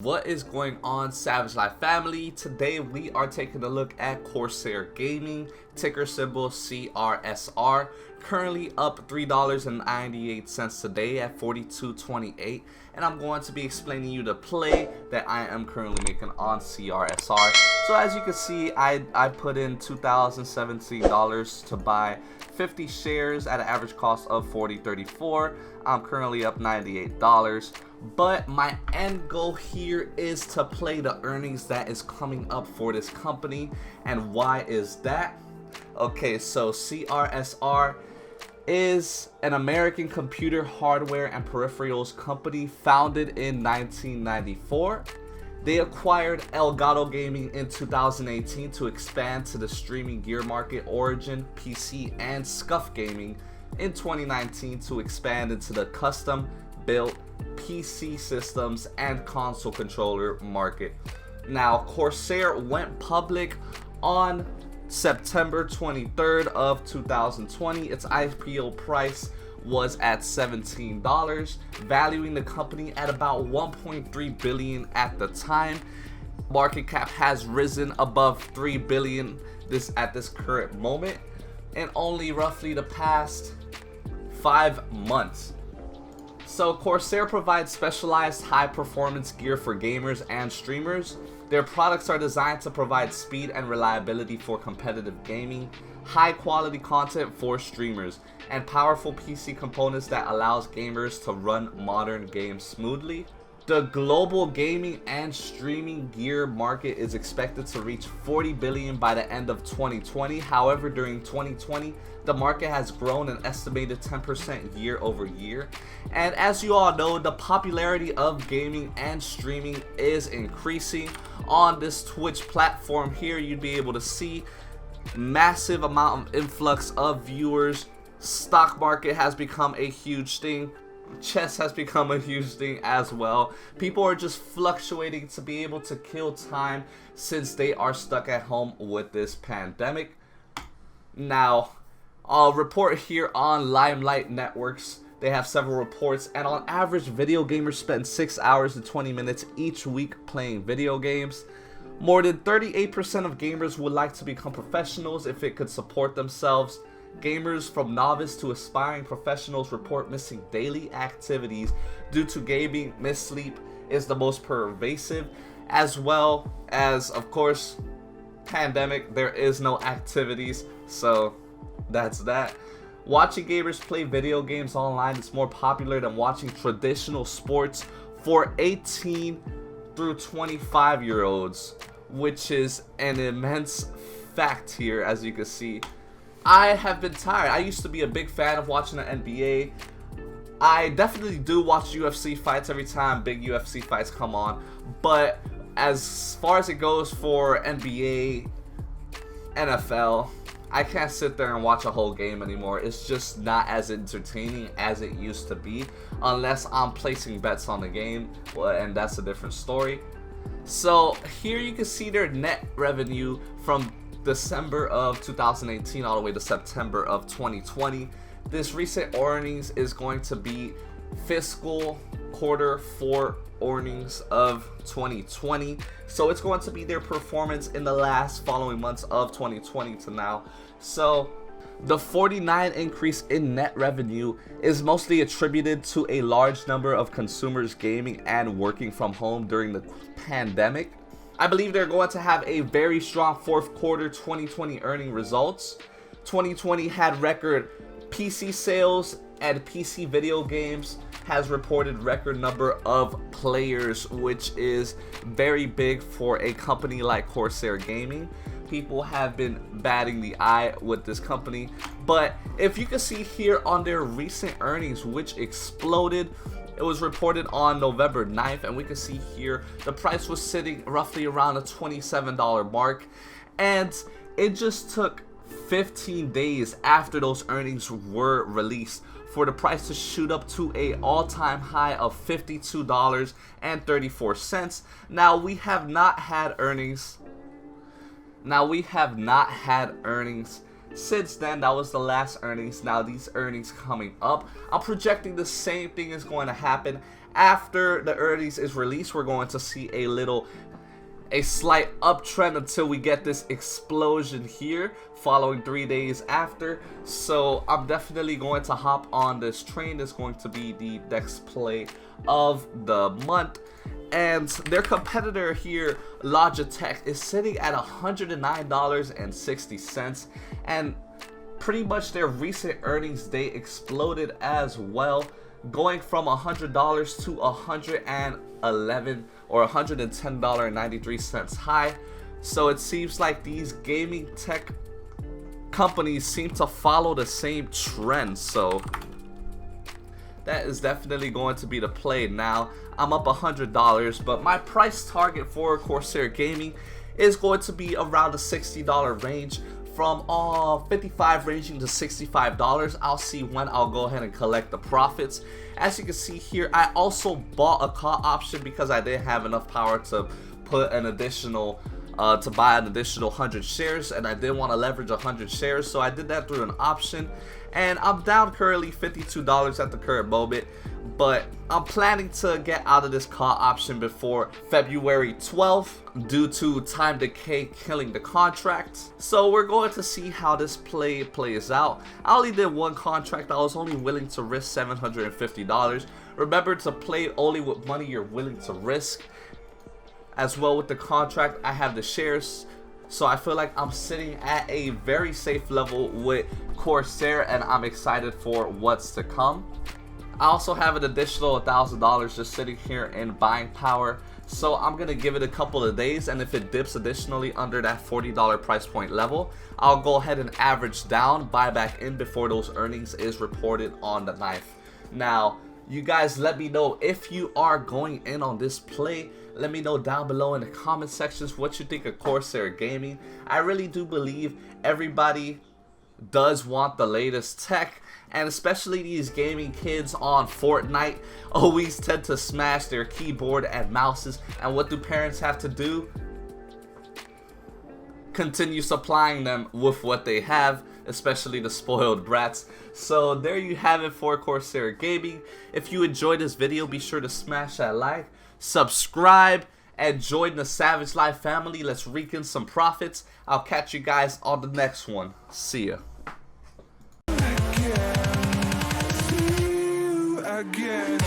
What is going on, Savage Life family? Today we are taking a look at Corsair Gaming, ticker symbol CRSR, currently up $3.98 today at 42.28, and I'm going to be explaining you the play that I am currently making on CRSR. So as you can see, I put in $2,017 to buy 50 shares at an average cost of $40.34. I'm currently up $98. But my end goal here is to play the earnings that is coming up for this company. And why is that? Okay, so CRSR is an American computer hardware and peripherals company founded in 1994. They acquired Elgato Gaming in 2018 to expand to the streaming gear market. Origin, PC, and Scuff Gaming in 2019 to expand into the custom built PC systems and console controller market. Now, Corsair went public on September 23rd of 2020. Its IPO price was at $17, valuing the company at about $1.3 billion at the time. Market cap has risen above $3 billion at this current moment in only roughly the past 5 months. So Corsair provides specialized high-performance gear for gamers and streamers. Their products are designed to provide speed and reliability for competitive gaming, high-quality content for streamers, and powerful PC components that allows gamers to run modern games smoothly. The global gaming and streaming gear market is expected to reach $40 billion by the end of 2020. However, during 2020, the market has grown an estimated 10% year over year. And as you all know, the popularity of gaming and streaming is increasing. On this Twitch platform here, you'd be able to see massive amount of influx of viewers. Stock market has become a huge thing. Chess has become a huge thing as well. People are just fluctuating to be able to kill time since they are stuck at home with this pandemic. Now, I'll report here on Limelight Networks. They have several reports, and on average, video gamers spend 6 hours and 20 minutes each week playing video games. More than 38% of gamers would like to become professionals if it could support themselves. Gamers from novice to aspiring professionals report missing daily activities due to gaming. Missleep is the most pervasive, as well as, of course, pandemic. There is no activities, so that's that. Watching gamers play video games online is more popular than watching traditional sports for 18 through 25-year-olds, which is an immense fact here, as you can see. I have been tired. I used to be a big fan of watching the NBA. I definitely do watch UFC fights every time big UFC fights come on. But as far as it goes for NBA, NFL, I can't sit there and watch a whole game anymore. It's just not as entertaining as it used to be, unless I'm placing bets on the game, and that's a different story. So here you can see their net revenue from December of 2018 all the way to September of 2020. This recent earnings is going to be fiscal quarter 4 earnings of 2020, so it's going to be their performance in the last following months of 2020 to now. So the 49 increase in net revenue is mostly attributed to a large number of consumers gaming and working from home during the pandemic. I believe they're going to have a very strong fourth quarter 2020 earning results. 2020 had record PC sales, and PC video games has reported record number of players, which is very big for a company like Corsair Gaming. People have been batting the eye with this company, but if you can see here on their recent earnings, which exploded, it was reported on November 9th, and we can see here the price was sitting roughly around a $27 mark, and it just took 15 days after those earnings were released for the price to shoot up to a all-time high of $52.34. Now we have not had earnings since then. That was the last earnings. Now these earnings coming up, I'm projecting the same thing is going to happen After the earnings is released, we're going to see a slight uptrend until we get this explosion here following 3 days after. So I'm definitely going to hop on this train. It's going to be the next play of the month. And their competitor here, Logitech, is sitting at $109.60, and pretty much their recent earnings day exploded as well, going from $100 to $111 or $110.93 high. So it seems like these gaming tech companies seem to follow the same trend. So that is definitely going to be the play. Now I'm up $100, but my price target for Corsair Gaming is going to be around the $60 range, from $55 ranging to $65. I'll see when I'll go ahead and collect the profits. As you can see here, I also bought a call option because I didn't have enough power to put an additional to buy an additional 100 shares, and I didn't want to leverage 100 shares, so I did that through an option. And I'm down currently $52 at the current moment, but I'm planning to get out of this call option before February 12th due to time decay killing the contract. So we're going to see how this play plays out. I only did one contract. I was only willing to risk $750. Remember to play only with money you're willing to risk. As well with the contract, I have the shares, so I feel like I'm sitting at a very safe level with Corsair, and I'm excited for what's to come. I also have an additional $1,000 just sitting here in buying power, so I'm gonna give it a couple of days, and if it dips additionally under that $40 price point level, I'll go ahead and average down, buy back in before those earnings is reported on the 9th. Now, you guys let me know if you are going in on this play. Let me know down below in the comment sections what you think of Corsair Gaming. I really do believe everybody does want the latest tech, and especially these gaming kids on Fortnite always tend to smash their keyboard and mouses, and what do parents have to do? Continue supplying them with what they have, especially the spoiled brats. So there you have it for Corsair Gaming. If you enjoyed this video, be sure to smash that like, subscribe, and join the Savage Life family. Let's rake in some profits. I'll catch you guys on the next one. See ya. Again.